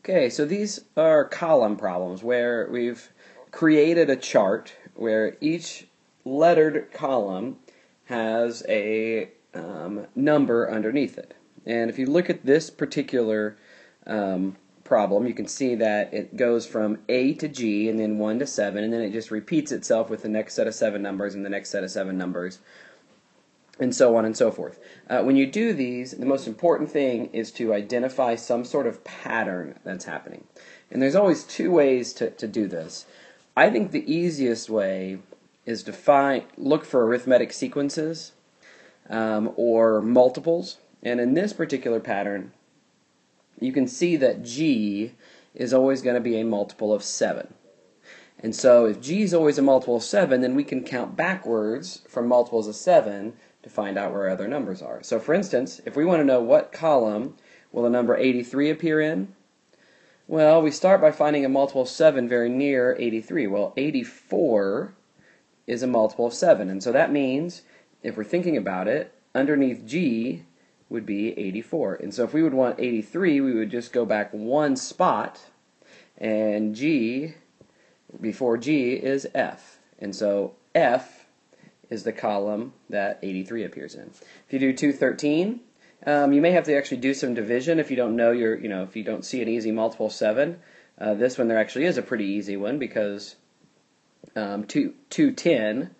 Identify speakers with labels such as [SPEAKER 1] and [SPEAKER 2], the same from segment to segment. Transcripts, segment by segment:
[SPEAKER 1] Okay, so these are column problems where we've created a chart where each lettered column has a number underneath it. And if you look at this particular problem, you can see that it goes from A to G and then 1 to 7, and then it just repeats itself with the next set of 7 numbers and the next set of 7 numbers, and so on and so forth. When you do these, the most important thing is to identify some sort of pattern that's happening. And there's always two ways to do this. I think the easiest way is to look for arithmetic sequences or multiples. And in this particular pattern, you can see that G is always going to be a multiple of 7. And so if G is always a multiple of 7, then we can count backwards from multiples of 7 to find out where other numbers are. So for instance, if we want to know what column will the number 83 appear in, well, we start by finding a multiple of 7 very near 83. Well, 84 is a multiple of 7, and so that means, if we're thinking about it, underneath G would be 84. And so if we would want 83, we would just go back one spot, and G, before G, is F. And so F is the column that 83 appears in. If you do 213, you may have to actually do some division if you don't know if you don't see an easy multiple of 7. This one there actually is a pretty easy one because 210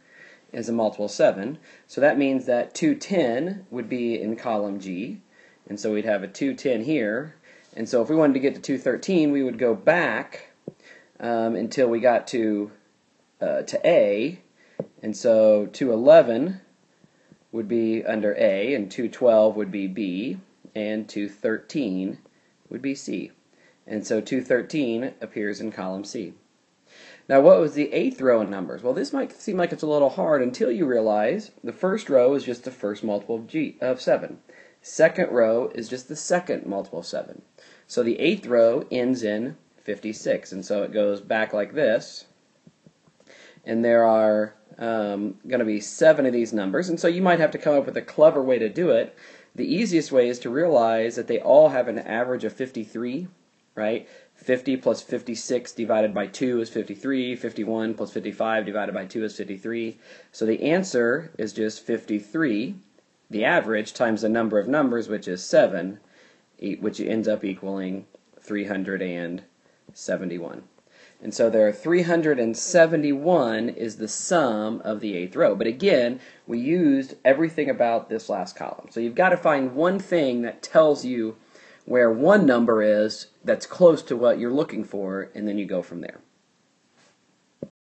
[SPEAKER 1] is a multiple of 7. So that means that 210 would be in column G, and so we'd have a 210 here. And so if we wanted to get to 213, we would go back until we got to A. And so 211 would be under A, and 212 would be B, and 213 would be C. And so 213 appears in column C. Now, what was the 8th row in numbers? Well, this might seem like it's a little hard until you realize the first row is just the first multiple of 7. Second row is just the second multiple of 7. So the 8th row ends in 56, and so it goes back like this. And there are going to be 7 of these numbers, and so you might have to come up with a clever way to do it. The easiest way is to realize that they all have an average of 53, right? 50 plus 56 divided by 2 is 53, 51 plus 55 divided by 2 is 53. So the answer is just 53, the average, times the number of numbers, which is 7, which ends up equaling 371. And so there are 371 is the sum of the 8th row. But again, we used everything about this last column. So you've got to find one thing that tells you where one number is that's close to what you're looking for, and then you go from there.